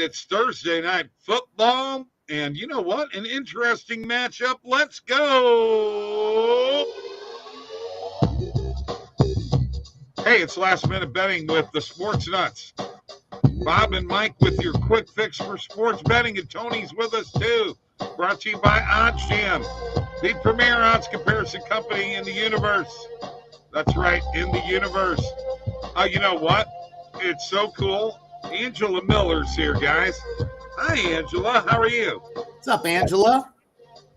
it's Thursday night football, and you know what? An interesting matchup. Let's go. Hey, it's last minute betting with the Sports Nuts. Bob and Mike with your quick fix for sports betting, and Tony's with us too. Brought to you by OddsJam, the premier odds comparison company in the universe. That's right, in the universe. You know what? It's so cool. Angela Miller's here, guys. Hi, Angela. How are you? What's up, Angela?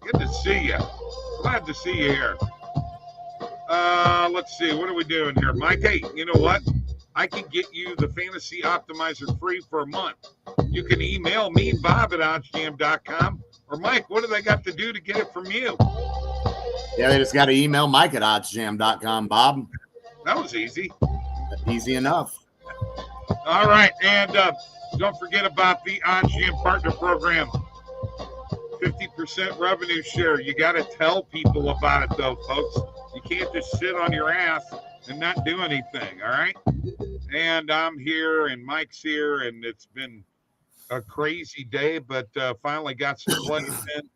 Good to see you. Glad to see you here. Let's see. What are we doing here? Mike, hey, you know what? I can get you the Fantasy Optimizer free for a month. You can email me, Bob, at oddsjam.com. Or, Mike, what do they got to do to get it from you? Yeah, they just got to email Mike at oddsjam.com, Bob. That was easy. Easy enough. All right, and don't forget about the OddsJam Partner Program. 50% revenue share. You got to tell people about it, though, folks. You can't just sit on your ass and not do anything, all right? And I'm here, and Mike's here, and it's been a crazy day, but finally got some plays in.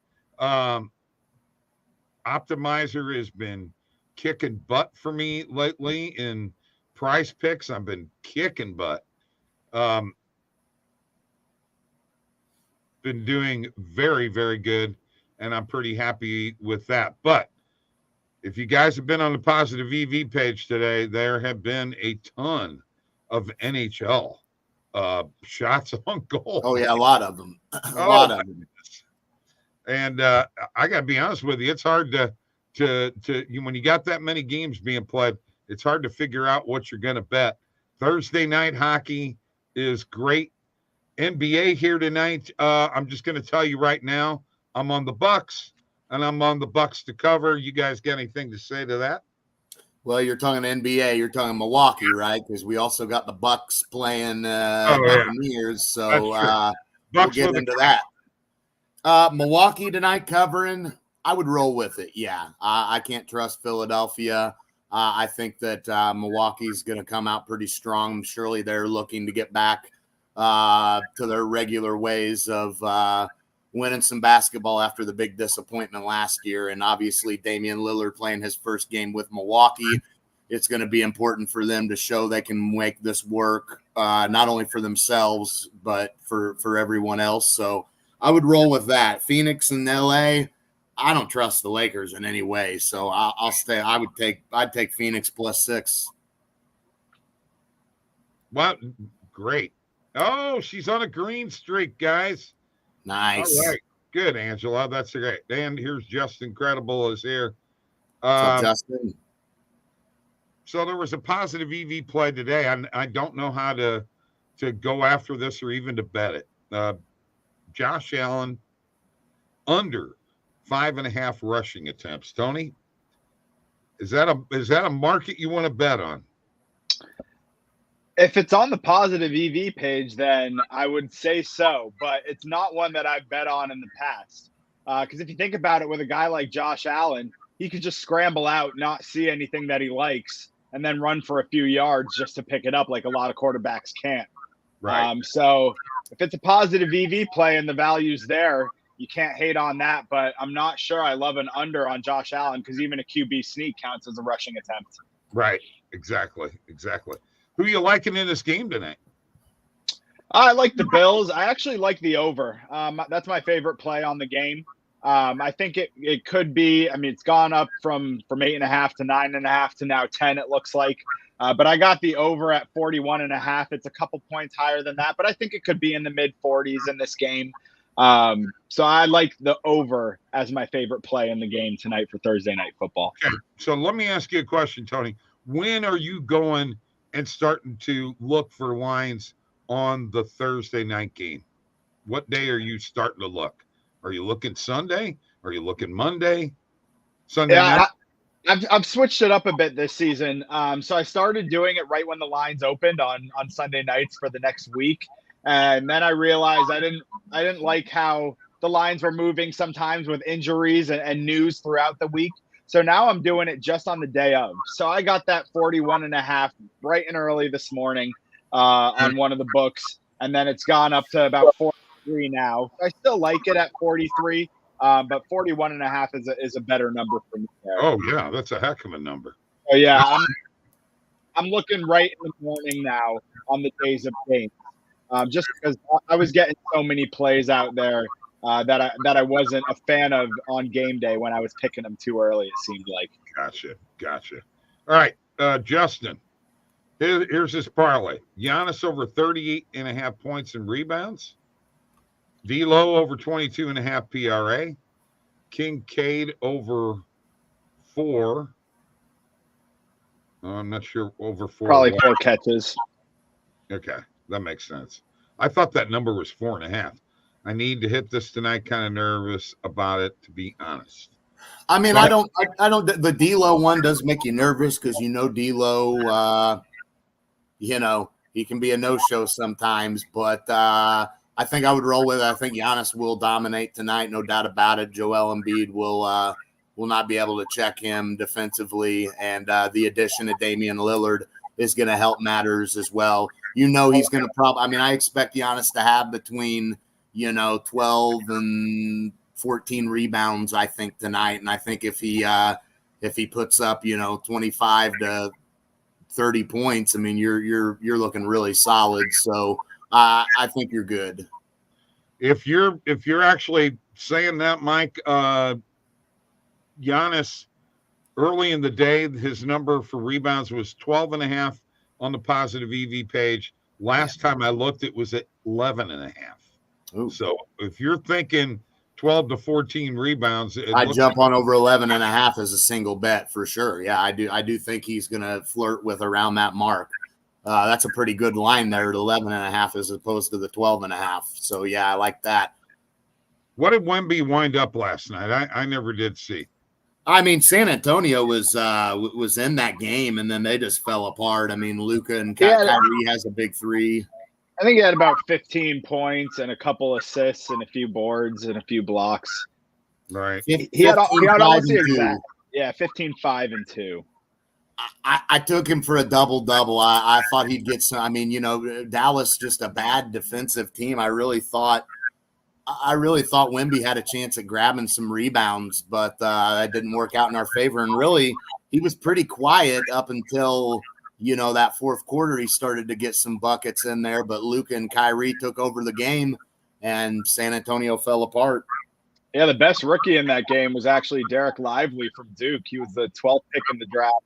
Optimizer has been kicking butt for me lately in price picks. I've been kicking butt. Been doing very, very good, and I'm pretty happy with that. But if you guys have been on the Positive EV page today, there have been a ton of NHL shots on goal. Oh, yeah, a lot of them. A lot of them. And I got to be honest with you, it's hard to when you got that many games being played, it's hard to figure out what you're going to bet. Thursday night hockey is great. NBA here tonight. I'm just going to tell you right now, I'm on the Bucks, and I'm on the Bucks to cover. You guys got anything to say to that? Well, you're talking NBA. You're talking Milwaukee, right? Because we also got the Bucks playing Buccaneers, so we'll get into that. Milwaukee tonight covering. I would roll with it. Yeah, I can't trust Philadelphia. I think that Milwaukee's going to come out pretty strong. Surely they're looking to get back to their regular ways of winning some basketball after the big disappointment last year. And obviously Damian Lillard playing his first game with Milwaukee. It's going to be important for them to show they can make this work, not only for themselves, but for everyone else. So I would roll with that. Phoenix and LA, I don't trust the Lakers in any way. So I'll stay. I'd take Phoenix +6. Wow. Great. Oh, she's on a green streak, guys. Nice. All right. Good, Angela. That's great. And here's Justin Credible is here. What's up, Justin? So there was a positive EV play today. I don't know how to go after this or even to bet it. Josh Allen under 5.5 rushing attempts. Tony, is that a market you want to bet on? If it's on the Positive EV page, then I would say so, but it's not one that I've bet on in the past. Because if you think about it, with a guy like Josh Allen, he could just scramble out, not see anything that he likes, and then run for a few yards just to pick it up like a lot of quarterbacks can't. Right. So if it's a Positive EV play and the value's there, you can't hate on that, but I'm not sure I love an under on Josh Allen because even a QB sneak counts as a rushing attempt. Right. Exactly. Who are you liking in this game tonight? I like the Bills. I actually like the over. That's my favorite play on the game. I think it could be. I mean, it's gone up from 8.5 to 9.5 to now 10. It looks like, but I got the over at 41.5. It's a couple points higher than that, but I think it could be in the mid 40s in this game. So I like the over as my favorite play in the game tonight for Thursday night football. Okay. So let me ask you a question, Tony. When are you going and starting to look for lines on the Thursday night game? What day are you starting to look? Are you looking Sunday? Are you looking Monday? Sunday night? I've switched it up a bit this season. So I started doing it right when the lines opened on Sunday nights for the next week. And then I realized I didn't like how the lines were moving sometimes with injuries and news throughout the week. So now I'm doing it just on the day of. So I got that 41.5 bright and early this morning on one of the books. and then it's gone up to about 43 now. I still like it at 43, but 41.5 is a better number for me there. Oh yeah, that's a heck of a number. So yeah, I'm looking right in the morning now on the days of games, just because I was getting so many plays out there that I wasn't a fan of on game day when I was picking them too early. It seemed like. Gotcha. All right, Justin. Here's his parlay. Giannis over 38.5 points and rebounds. D'Lo over 22.5 PRA. Kincaid over 4. I'm not sure, over 4. Probably 4 catches. Okay, that makes sense. I thought that number was 4.5. I need to hit this tonight. Kind of nervous about it, to be honest. I mean, I don't. The D'Lo one does make you nervous because D'Lo. He can be a no-show sometimes, but I think I would roll with it. I think Giannis will dominate tonight, no doubt about it. Joel Embiid will not be able to check him defensively, and the addition of Damian Lillard is going to help matters as well. He's going to probably. I mean, I expect Giannis to have between 12 and 14 rebounds, I think, tonight. And I think if he puts up 25 to 30 points, I mean, you're looking really solid. So I think you're good. If you're actually saying that, Mike, Giannis early in the day, his number for rebounds was 12.5 on the positive EV page. Last time I looked, it was at 11.5. Ooh. So if you're thinking 12 to 14 rebounds, I jump on over 11.5 as a single bet for sure. Yeah, I do think he's going to flirt with around that mark. That's a pretty good line there at 11.5 as opposed to the 12.5. So yeah, I like that. What did Wemby wind up last night? I never did see. I mean, San Antonio was in that game, and then they just fell apart. I mean, Luka and Kyrie has a big 3. I think he had about 15 points and a couple assists and a few boards and a few blocks. Right. He had almost the exact. Yeah, 15, 5, and 2. I took him for a double-double. I thought he'd get some. I mean, Dallas just a bad defensive team. I really thought Wemby had a chance at grabbing some rebounds, but that didn't work out in our favor. And really, he was pretty quiet up until that fourth quarter. He started to get some buckets in there, but Luka and Kyrie took over the game, and San Antonio fell apart. Yeah, the best rookie in that game was actually Derek Lively from Duke. He was the 12th pick in the draft,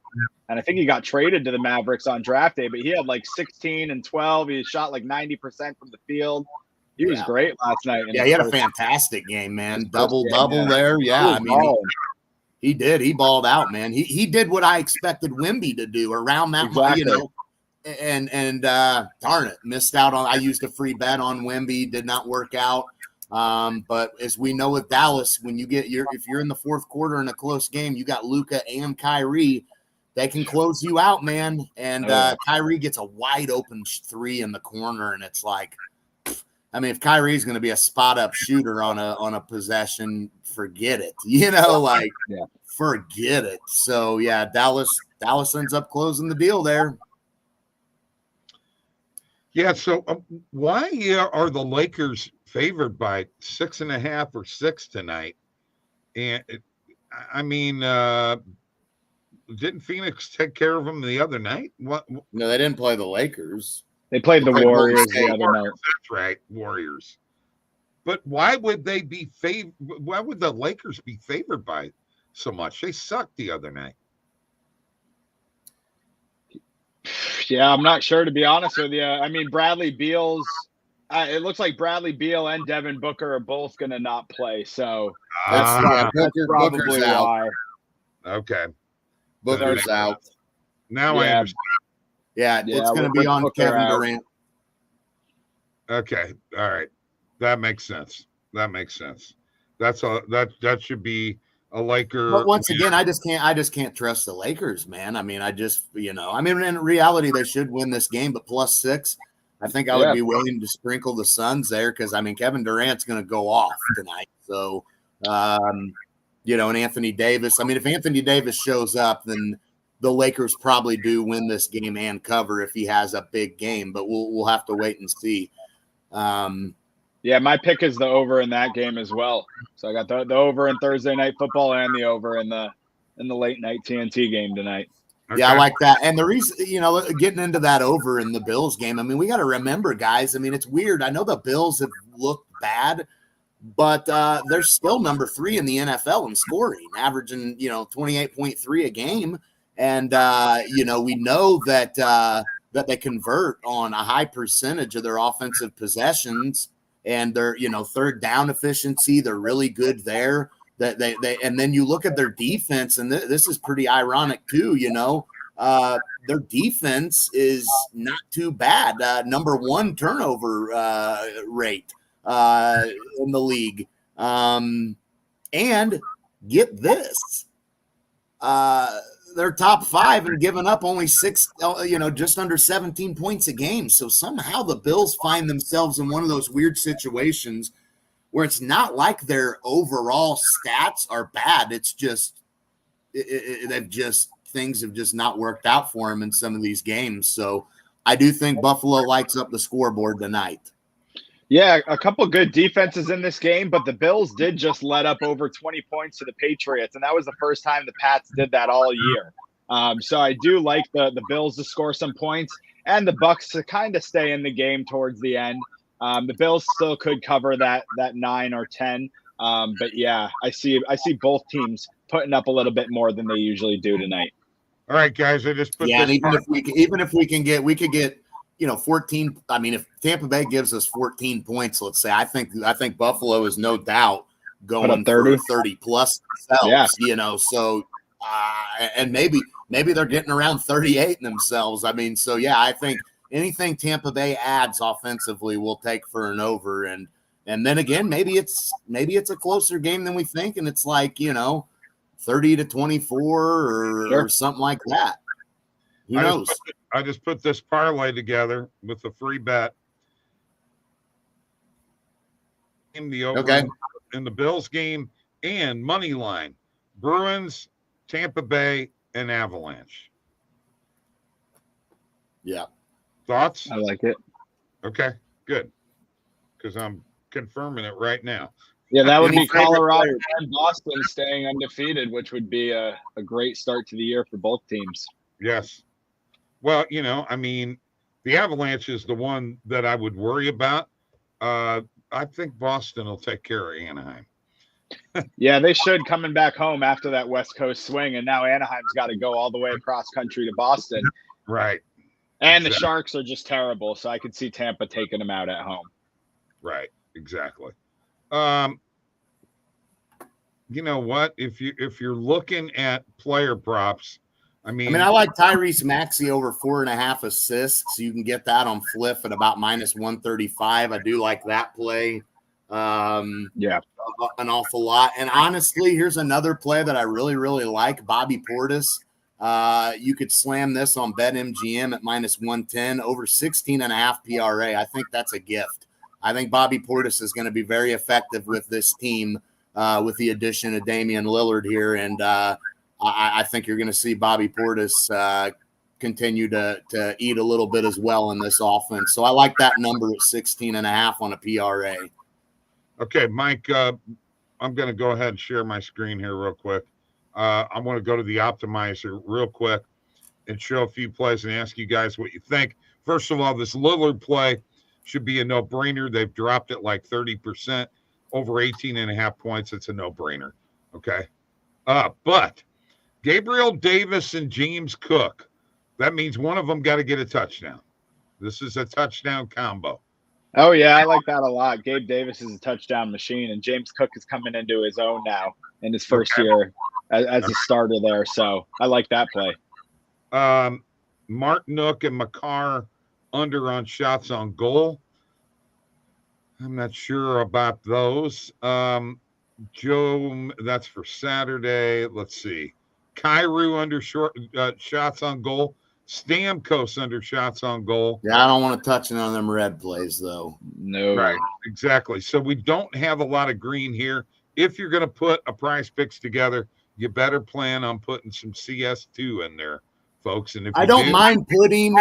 and I think he got traded to the Mavericks on draft day, but he had like 16 and 12. He shot like 90% from the field. He was great last night. Yeah, he had a fantastic game, man. Double-double there. Yeah, I mean, he did. He balled out, man. He did what I expected Wemby to do around that, and darn it, missed out on. I used a free bet on Wemby, did not work out. But as we know with Dallas, when if you're in the fourth quarter in a close game, you got Luka and Kyrie, they can close you out, man. And Kyrie gets a wide open 3 in the corner, and it's like, I mean, if Kyrie's going to be a spot up shooter on a possession, forget it. Forget it. So yeah, Dallas ends up closing the deal there. Yeah. So why are the Lakers favored by 6.5 or 6 tonight? And I mean, didn't Phoenix take care of them the other night? What? No, they didn't play the Lakers. They played the Warriors the other night. That's right, Warriors. But why would they be favored? Why would the Lakers be favored by so much? They sucked the other night. Yeah, I'm not sure, to be honest with you. I mean, Bradley Beal's. It looks like Bradley Beal and Devin Booker are both going to not play. So that's probably why. Okay. Booker's out. Now I understand. Yeah, it's going to be on Kevin Durant. Okay, all right, that makes sense. That's all. That should be a Laker. But once again, I just can't trust the Lakers, man. I mean, in reality, they should win this game, but +6, I think I would be willing to sprinkle the Suns there because Kevin Durant's going to go off tonight. So, and Anthony Davis. I mean, if Anthony Davis shows up, then the Lakers probably do win this game and cover if he has a big game, but we'll have to wait and see. Yeah, my pick is the over in that game as well. So I got the over in Thursday Night Football and the over in the late night TNT game tonight. Okay. Yeah, I like that. And the reason, getting into that over in the Bills game, I mean, we got to remember, guys, I mean, it's weird. I know the Bills have looked bad, but they're still number 3 in the NFL in scoring, averaging, 28.3 a game. And, we know that they convert on a high percentage of their offensive possessions, and their, third down efficiency, they're really good there. That they and then you look at their defense, and this is pretty ironic too. Their defense is not too bad. Number 1 turnover rate in the league. And get this, they're top 5 and giving up only 6, just under 17 points a game. So somehow the Bills find themselves in one of those weird situations where it's not like their overall stats are bad. It's just things have just not worked out for them in some of these games. So I do think Buffalo lights up the scoreboard tonight. Yeah, a couple good defenses in this game, but the Bills did just let up over 20 points to the Patriots, and that was the first time the Pats did that all year. So I do like the Bills to score some points and the Bucs to kind of stay in the game towards the end. The Bills still could cover that 9 or 10, but yeah, I see both teams putting up a little bit more than they usually do tonight. All right, guys, I just put and even if we could get 14. I mean, if Tampa Bay gives us 14 points, let's say, I think Buffalo is no doubt going 30 plus themselves. Yeah. So and maybe they're getting around 38 themselves. I mean, so yeah, I think anything Tampa Bay adds offensively, we'll take for an over, and then again, maybe it's a closer game than we think, and it's like 30-24 or something like that. Who knows? I just put this parlay together with a free bet. The over in the Bills game and money line, Bruins, Tampa Bay, and Avalanche. Yeah. Thoughts? I like it. Okay, good. Because I'm confirming it right now. Yeah, that would be Colorado and Boston staying undefeated, which would be a great start to the year for both teams. Yes. Well, I mean, the Avalanche is the one that I would worry about. I think Boston will take care of Anaheim. Yeah, they should, coming back home after that West Coast swing, and now Anaheim's got to go all the way across country to Boston. Right. And the Sharks are just terrible, so I could see Tampa taking them out at home. Right, exactly. You know what? If you're looking at player props, I mean, I like Tyrese Maxey over 4.5 assists. You can get that on Fliff at about -135. I do like that play. Yeah, an awful lot. And honestly, here's another play that I really, really like. Bobby Portis. You could slam this on BetMGM at -110, over 16.5 PRA. I think that's a gift. I think Bobby Portis is going to be very effective with this team with the addition of Damian Lillard here. And I think you're going to see Bobby Portis continue to eat a little bit as well in this offense. So I like that number at 16.5 on a PRA. Okay, Mike, I'm going to go ahead and share my screen here real quick. I want to go to the optimizer real quick and show a few plays and ask you guys what you think. First of all, this Lillard play should be a no-brainer. They've dropped it like 30%, over 18.5 points. It's a no-brainer, okay? But Gabriel Davis and James Cook, that means one of them got to get a touchdown. This is a touchdown combo. Oh, yeah, I like that a lot. Gabe Davis is a touchdown machine, and James Cook is coming into his own now in his first year as a starter there. So I like that play. Mark Nook and McCarr under on shots on goal. I'm not sure about those. Joe, that's for Saturday. Let's see. Kyrou under shots on goal. Stamkos under shots on goal. Yeah, I don't want to touch none of them red plays, though. No. Right, exactly. So we don't have a lot of green here. If you're going to put a prize picks together, you better plan on putting some CS2 in there, folks. And if I don't mind putting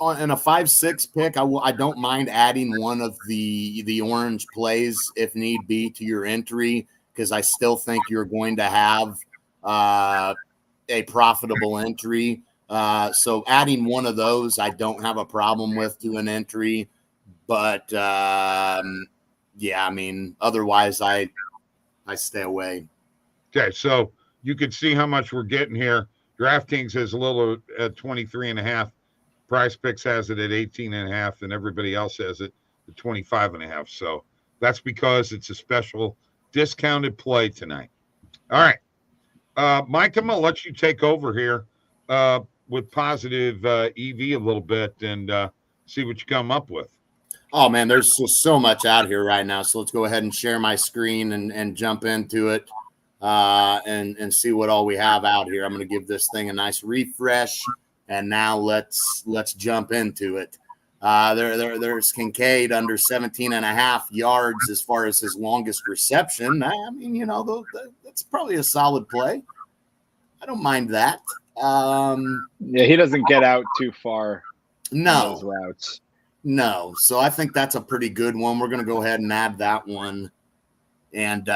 in a 5-6 pick, I don't mind adding one of the orange plays if need be to your entry, because I still think you're going to have a profitable entry. So adding one of those, I don't have a problem with to an entry. But yeah, I mean, otherwise I stay away. Okay, so you can see how much we're getting here. DraftKings has a little at 23.5. Prize Picks has it at 18.5, and everybody else has it at 25.5. So that's because it's a special discounted play tonight. All right. Mike, I'm going to let you take over here with positive EV a little bit and see what you come up with. Oh, man, there's just so much out here right now. So let's go ahead and share my screen and jump into it and see what all we have out here. I'm going to give this thing a nice refresh, and now let's jump into it. There's Kincaid under 17.5 yards as far as his longest reception. I mean, you know, that's probably a solid play. I don't mind that. Yeah, he doesn't get out too far. No. Those routes. No. So I think that's a pretty good one. We're going to go ahead and add that one and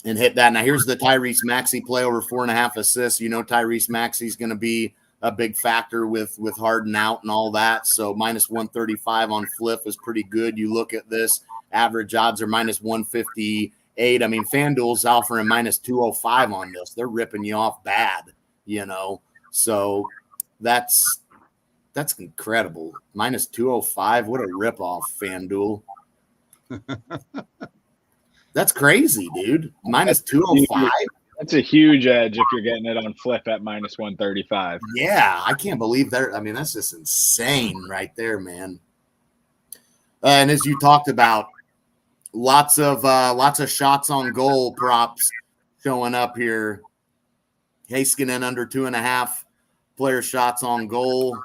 hit that. Now here's the Tyrese Maxey play over 4.5 assists. You know, Tyrese Maxey's going to be a big factor with Harden out and all that. So minus 135 on Flip is pretty good. You look at this, average odds are minus 158. I mean, FanDuel's offering minus 205 on this. They're ripping you off bad, you know. So that's incredible. Minus 205. What a ripoff, FanDuel. That's crazy, dude. Minus 205. That's a huge edge if you're getting it on Flip at minus 135. Yeah, I can't believe that. I mean, that's just insane right there, man. And as you talked about, lots of shots on goal props showing up here. Heiskanen under 2.5 player shots on goal.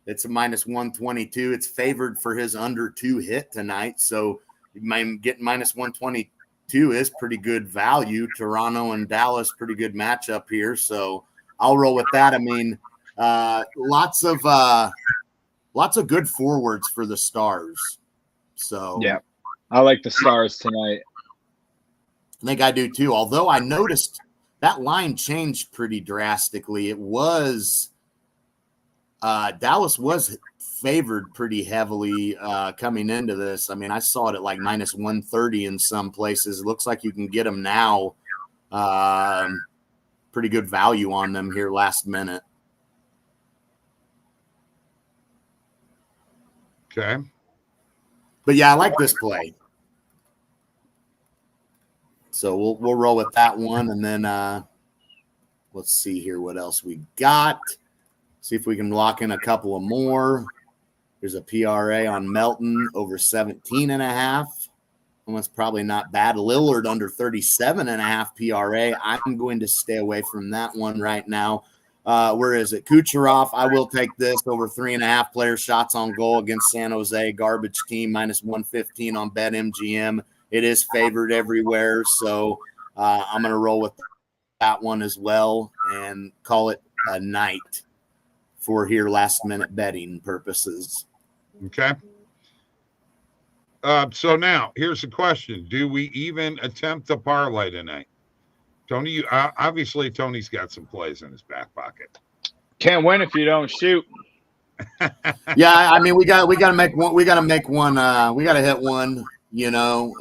It's a minus 122. It's favored for his under 2 hit tonight. So getting minus 122 is pretty good value. Toronto and Dallas, pretty good matchup here. So I'll roll with that. I mean, lots of good forwards for the Stars. So yeah, I like the Stars tonight. I think I do too. Although I noticed that line changed pretty drastically. It was Dallas was favored pretty heavily coming into this. I mean, I saw it at like minus 130 in some places. It looks like you can get them now. Pretty good value on them here last minute. Okay. But yeah, I like this play. So we'll roll with that one, and then let's see here what else we got. See if we can lock in a couple of more. There's a PRA on Melton over 17.5. That's probably not bad. Lillard under 37.5 PRA. I'm going to stay away from that one right now. Where is it? Kucherov. I will take this over 3.5 player shots on goal against San Jose. Garbage team minus 115 on BetMGM. It is favored everywhere. So I'm going to roll with that one as well and call it a night for here last minute betting purposes. Okay. So now here's the question. Do we even attempt a parlay tonight? Tony, obviously Tony's got some plays in his back pocket. Can't win if you don't shoot. Yeah, I mean we got to make one. We got to make one. We got to hit one. You know,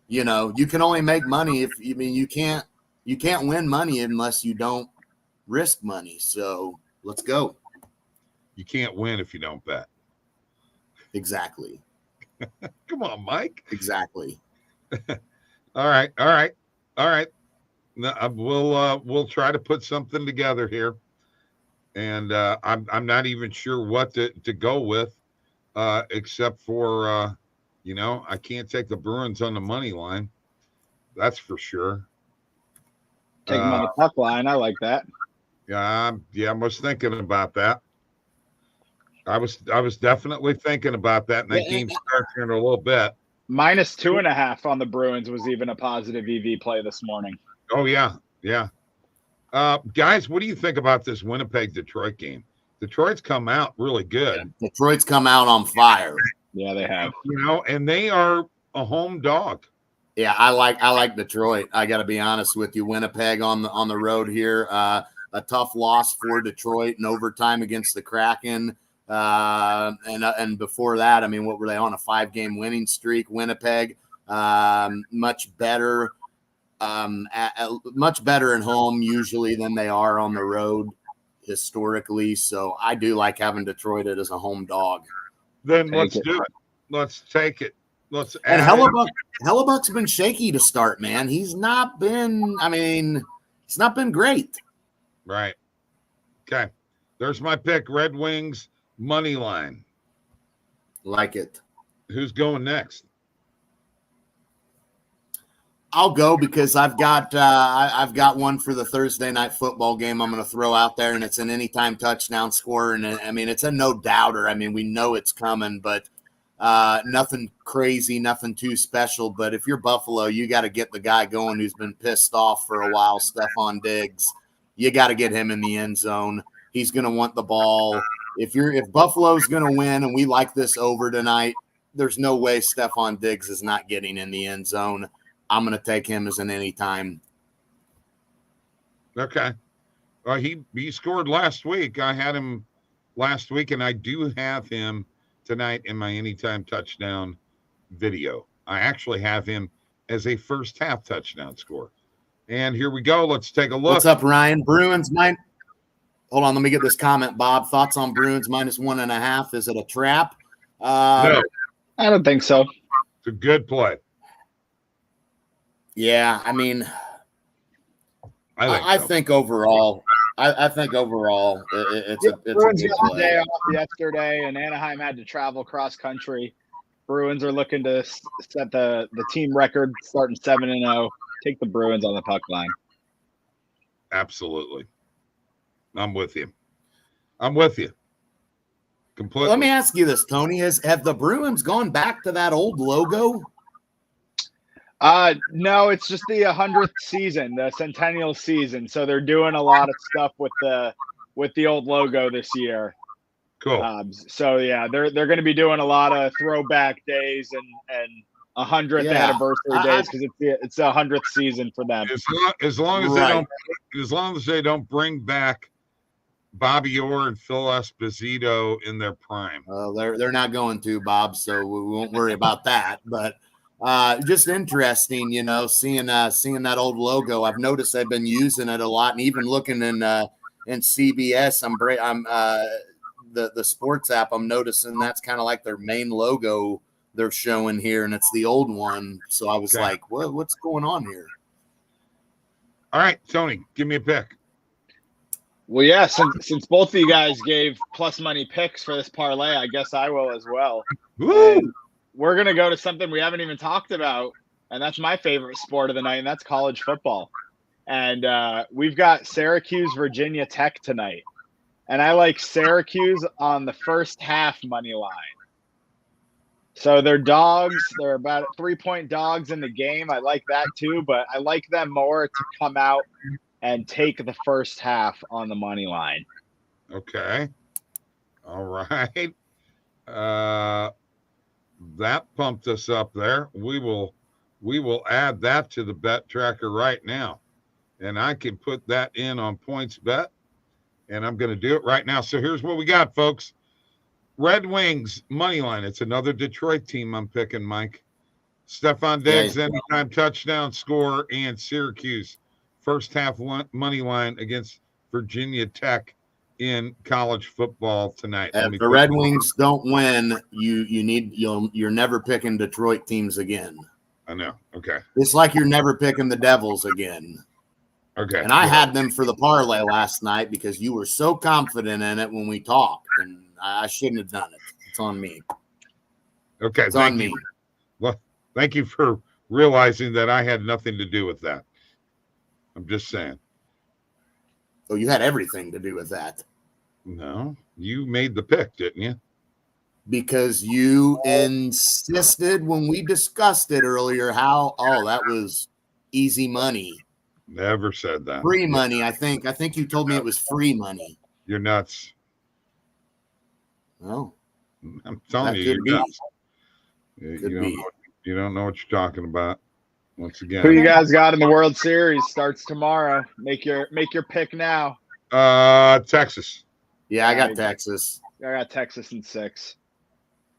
you can only make money if you can't win money unless you don't risk money. So let's go. You can't win if you don't bet. Exactly. Come on, Mike. Exactly. All right. We'll try to put something together here, and I'm not even sure what to go with, except for I can't take the Bruins on the money line. That's for sure. Take them on the puck line. I like that. Yeah, I was thinking about that. I was definitely thinking about that, and that game starts here in a little bit. Minus 2.5 on the Bruins was even a positive EV play this morning. Oh, yeah. Guys, what do you think about this Winnipeg-Detroit game? Detroit's come out really good. Detroit's come out on fire. Yeah, they have. And they are a home dog. Yeah, I like Detroit. I got to be honest with you. Winnipeg on the road here. A tough loss for Detroit in overtime against the Kraken. And before that, I mean, what were they on, a 5-game winning streak? Winnipeg, much better at home usually than they are on the road historically. So I do like having Detroit as a home dog. Then let's do it. Let's take it. And Hellebuck's been shaky to start, man. He's not been great. Right. Okay. There's my pick. Red Wings money line. Like it. Who's going next? I'll go because I've got one for the Thursday night football game I'm going to throw out there, and it's an anytime touchdown score. And I mean, it's a no doubter. I mean, we know it's coming, but nothing crazy, nothing too special. But if you're Buffalo, you got to get the guy going who's been pissed off for a while, Stephon Diggs. You got to get him in the end zone. He's going to want the ball. If Buffalo's going to win and we like this over tonight, there's no way Stephon Diggs is not getting in the end zone. I'm going to take him as an anytime. Okay. He scored last week. I had him last week, and I do have him tonight in my anytime touchdown video. I actually have him as a first half touchdown score. And here we go. Let's take a look. What's up, Ryan? Bruins Hold on, let me get this comment, Bob. Thoughts on Bruins -1.5? Is it a trap? No, I don't think so. It's a good play. Yeah, I mean, I think overall, it's a Bruins good got the play. day off yesterday, and Anaheim had to travel cross country. Bruins are looking to set the team record, starting 7-0. Take the Bruins on the puck line. Absolutely. I'm with you. Completely. Let me ask you this, Tony. Have the Bruins gone back to that old logo? No, it's just the 100th season, the centennial season. So they're doing a lot of stuff with the old logo this year. Cool. So yeah, they're going to be doing a lot of throwback days and 100th anniversary days because it's the 100th season for them. As long as they don't bring back Bobby Orr and Phil Esposito in their prime. They're not going to, Bob, so we won't worry about that. But just interesting, seeing that old logo. I've noticed they've been using it a lot, and even looking in CBS. I'm the sports app. I'm noticing that's kind of like their main logo they're showing here, and it's the old one. So I was like, what's going on here? All right, Tony, give me a pick. Well, yeah, since both of you guys gave plus money picks for this parlay, I guess I will as well. We're going to go to something we haven't even talked about, and that's my favorite sport of the night, and that's college football. And we've got Syracuse, Virginia Tech tonight. And I like Syracuse on the first half money line. So they're dogs. They're about 3-point dogs in the game. I like that too, but I like them more to come out and take the first half on the money line. Okay. All right. That pumped us up there. We will add that to the bet tracker right now. And I can put that in on PointsBet. And I'm going to do it right now. So here's what we got, folks. Red Wings money line. It's another Detroit team I'm picking, Mike. Stephon Diggs, anytime touchdown score, and Syracuse first half money line against Virginia Tech in college football tonight. If the Red Wings don't win, you're never picking Detroit teams again. I know. Okay. It's like you're never picking the Devils again. Okay. And I had them for the parlay last night because you were so confident in it when we talked, and I shouldn't have done it. It's on me. Okay. It's on me. Well, thank you for realizing that I had nothing to do with that. I'm just saying. Oh, you had everything to do with that. No, you made the pick, didn't you? Because you insisted when we discussed it earlier that was easy money. Never said that. Free money, I think. I think you told me it was free money. You're nuts. Oh, I'm telling you, you're nuts. You don't know what you're talking about. Once again, who you guys got in the World Series starts tomorrow? Make your pick now. Texas. Yeah, I got Texas. I got Texas in 6.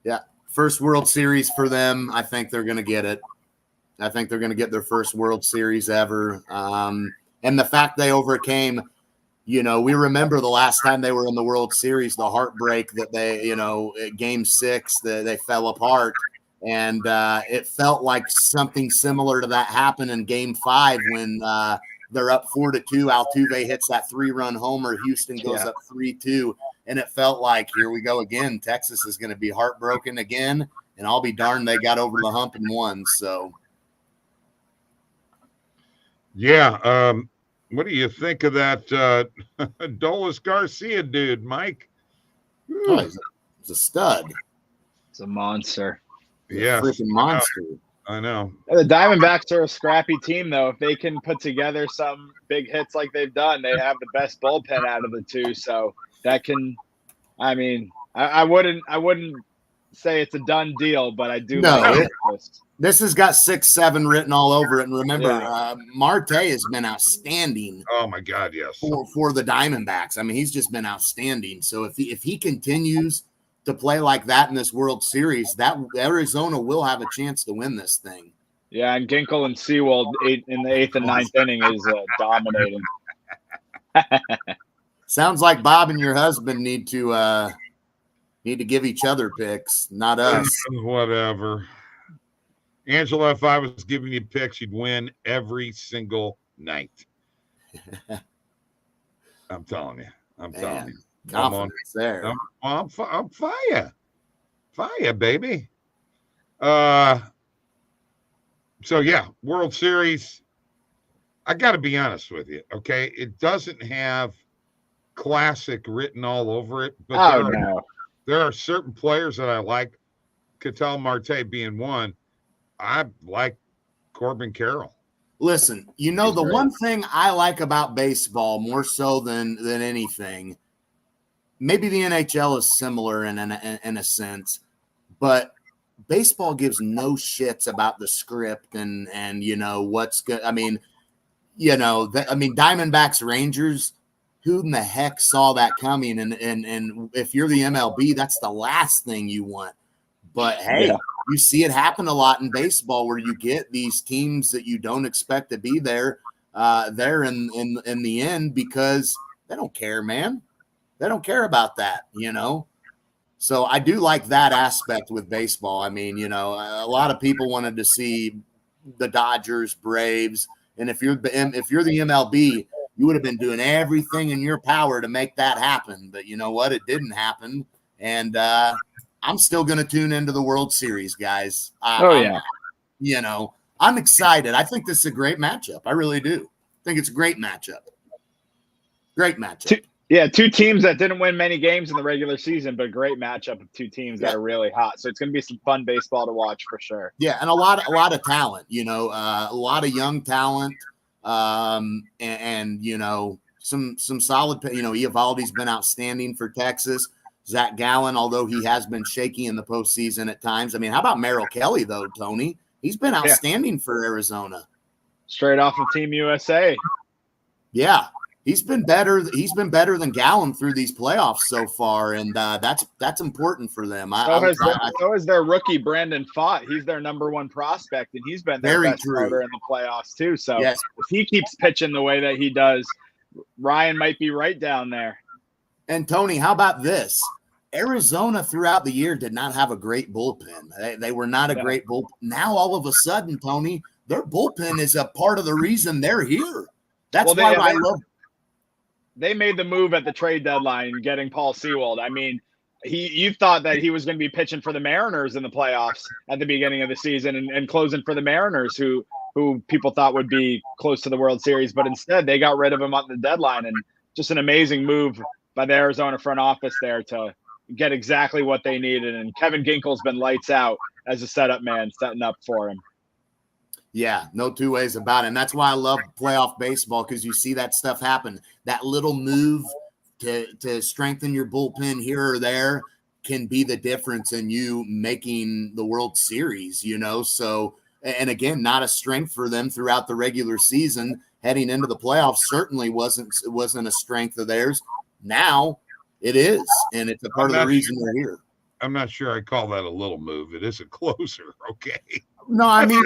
Yeah, first World Series for them. I think they're going to get it. I think they're going to get their first World Series ever. And the fact they overcame, we remember the last time they were in the World Series, the heartbreak that they, at Game 6, they fell apart. And it felt like something similar to that happened in Game 5 when they're up 4-2. Altuve hits that 3-run homer. Houston goes up 3-2. And it felt like, here we go again. Texas is going to be heartbroken again. And I'll be darned they got over the hump and won. So. Yeah. What do you think of that Adolis Garcia dude, Mike? Oh, he's a stud. It's a monster. Yeah, freaking monster. I know. The Diamondbacks are a scrappy team, though. If they can put together some big hits like they've done, they have the best bullpen out of the two. So that can, I wouldn't say it's a done deal, but I do. No, this has got 6-7 written all over it. And remember, Marte has been outstanding. Oh my God, yes. For the Diamondbacks, he's just been outstanding. So if he continues to play like that in this World Series, that Arizona will have a chance to win this thing. Yeah, and Ginkel and Sewell in the 8th and 9th inning is dominating. Sounds like Bob and your husband need to give each other picks, not us. Whatever. Angela, if I was giving you picks, you'd win every single night. I'm telling you. Confidence there. I'm fire, baby. So yeah, World Series. I got to be honest with you, okay? It doesn't have classic written all over it, but there are certain players that I like. Ketel Marte being one. I like Corbin Carroll. Listen, the one thing I like about baseball more so than anything. Maybe the NHL is similar in a sense, but baseball gives no shits about the script and what's good. Diamondbacks, Rangers, who in the heck saw that coming? And if you're the MLB, that's the last thing you want. But hey, you see it happen a lot in baseball where you get these teams that you don't expect to be there in the end because they don't care, man. They don't care about that, So I do like that aspect with baseball. A lot of people wanted to see the Dodgers, Braves, and if you're the MLB, you would have been doing everything in your power to make that happen. But you know what? It didn't happen, and I'm still going to tune into the World Series, guys. I'm excited. I think this is a great matchup. I really do. I think it's a great matchup. Great matchup. Two teams that didn't win many games in the regular season, but a great matchup of two teams that are really hot. So it's going to be some fun baseball to watch for sure. Yeah, and a lot of talent. A lot of young talent, and some solid. Eovaldi's been outstanding for Texas. Zach Gallen, although he has been shaky in the postseason at times. How about Merrill Kelly though, Tony? He's been outstanding for Arizona. Straight off of Team USA. Yeah. He's been better. He's been better than Gallen through these playoffs so far, and that's important for them. So is their rookie Brandon Pfaadt. He's their number one prospect, and he's been their best starter in the playoffs too. So if he keeps pitching the way that he does, Ryan might be right down there. And Tony, how about this? Arizona throughout the year did not have a great bullpen. They were not a great bullpen. Now all of a sudden, Tony, their bullpen is a part of the reason they're here. That's why I love. They made the move at the trade deadline, getting Paul Sewell. You thought that he was going to be pitching for the Mariners in the playoffs at the beginning of the season and closing for the Mariners, who people thought would be close to the World Series, but instead they got rid of him at the deadline. And just an amazing move by the Arizona front office there to get exactly what they needed. And Kevin Ginkel's been lights out as a setup man, setting up for him. Yeah, no two ways about it. And that's why I love playoff baseball, because you see that stuff happen. That little move to strengthen your bullpen here or there can be the difference in you making the World Series, So, and again, not a strength for them throughout the regular season. Heading into the playoffs certainly wasn't a strength of theirs. Now it is, and it's a part of the reason they're here. I'm not sure I call that a little move. It is a closer, okay? No, I mean,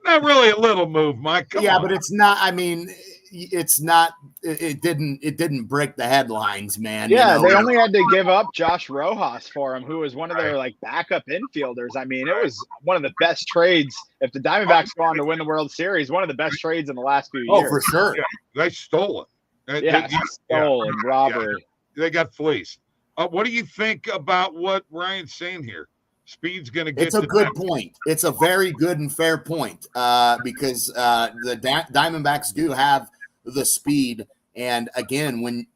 not really a little move, Mike. Come on. But it's not. I mean, it's not. It didn't break the headlines, man. Yeah, they only had to give up Josh Rojas for him, who was one of their backup infielders. I mean, it was one of the best trades. If the Diamondbacks go on to win the World Series, one of the best trades in the last few years. Oh, for sure. Yeah, they stole it. Stolen robbery. Yeah, they got fleeced. What do you think about what Ryan's saying here? Speed's going to get. It's a good point. It's a very good and fair point because the Diamondbacks do have the speed, and again, when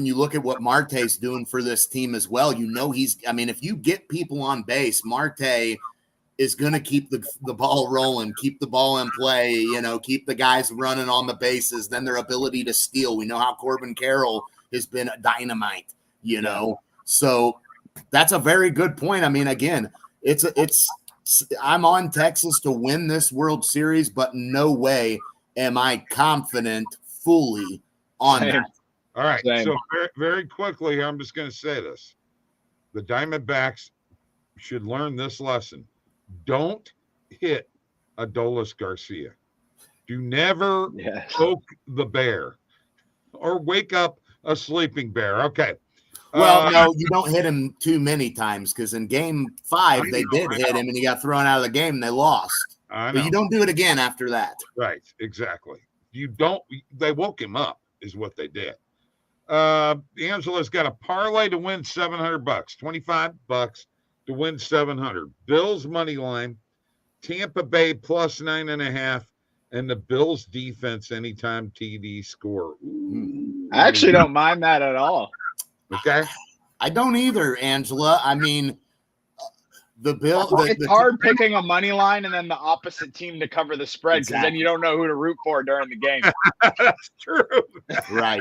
you look at what Marte's doing for this team as well, he's. I mean, if you get people on base, Marte is going to keep the ball rolling, keep the ball in play. Keep the guys running on the bases. Then their ability to steal. We know how Corbin Carroll has been a dynamite. So that's a very good point. I mean, again, I'm on Texas to win this World Series, but no way am I confident fully on that. All right. So very, very quickly, I'm just going to say this. The Diamondbacks should learn this lesson. Don't hit Adolis Garcia. Do never poke the bear or wake up a sleeping bear. Okay. Well, no, you don't hit him too many times because in Game 5 they did hit him and he got thrown out of the game and they lost. But you don't do it again after that. Right, exactly. They woke him up is what they did. Angela's got a parlay to win $700, $25 to win $700. Bills money line, Tampa Bay plus 9.5, and the Bills defense anytime TD score. Ooh. I actually don't mind that at all. Okay. I don't either, Angela. I mean, it's hard picking a money line and then the opposite team to cover the spread because then you don't know who to root for during the game. That's true. Right.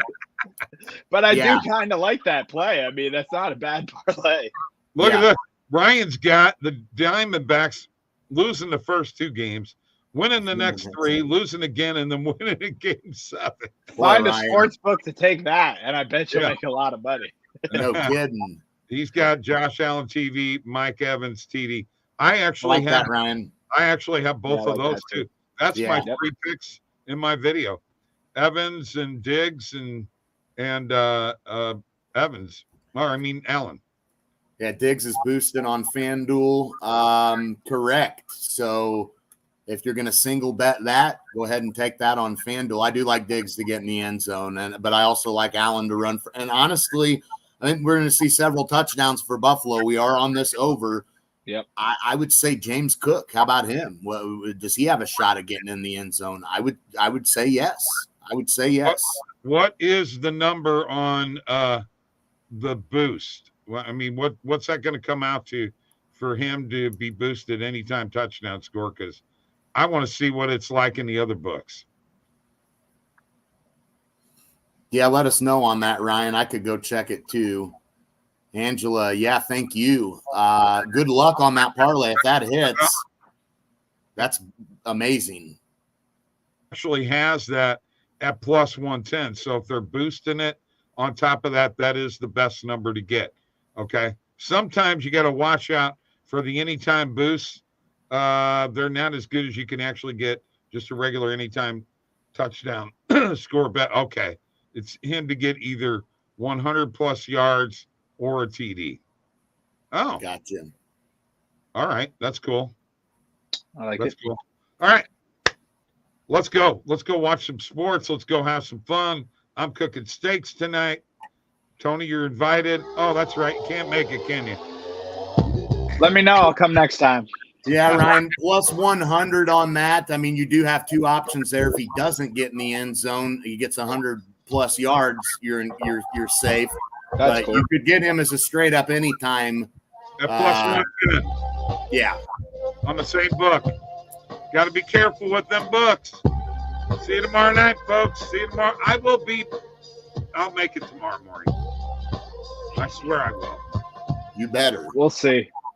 But I do kind of like that play. I mean, that's not a bad parlay. Look at this. Ryan's got the Diamondbacks losing the first 2 games, winning the next 3, losing again, and then winning in Game 7. Find a sports book to take that, and I bet you'll make a lot of money. No kidding. He's got Josh Allen TV, Mike Evans TD. I actually have that, Ryan. I actually have both of those too. That's my 3 picks in my video. Evans and Diggs and Evans. Allen. Yeah, Diggs is boosted on FanDuel. Correct. So if you're going to single bet that, go ahead and take that on FanDuel. I do like Diggs to get in the end zone, but I also like Allen to run for. And honestly, I think we're going to see several touchdowns for Buffalo. We are on this over. Yep. I would say James Cook. How about him? Well, does he have a shot at getting in the end zone? I would say yes. I would say yes. What is the number on the boost? Well, I mean, what's that going to come out to for him to be boosted anytime touchdown score? Because I want to see what it's like in the other books. Yeah, let us know on that, Ryan. I could go check it too. Angela, thank you. Good luck on that parlay. If that hits, that's amazing. Actually has that at plus 110. So if they're boosting it on top of that, that is the best number to get. Okay. Sometimes you got to watch out for the anytime boosts. They're not as good as you can actually get just a regular anytime touchdown score bet. Okay. It's him to get either 100 plus yards or a TD. Oh, gotcha. All right. That's cool. I like That's it. cool. All right. Let's go. Let's go watch some sports. Let's go have some fun. I'm cooking steaks tonight. Tony, you're invited. Oh, that's right. You can't make it, can you? Let me know. I'll come next time. Yeah, Ryan, plus 100 on that. I mean, you do have 2 options there. If he doesn't get in the end zone, he gets 100 plus yards. You're safe. That's but cool. You could get him as a straight up anytime. At plus 110. Yeah. On the same book. Got to be careful with them books. See you tomorrow night, folks. See you tomorrow. I'll make it tomorrow morning. I swear I will. You better. We'll see.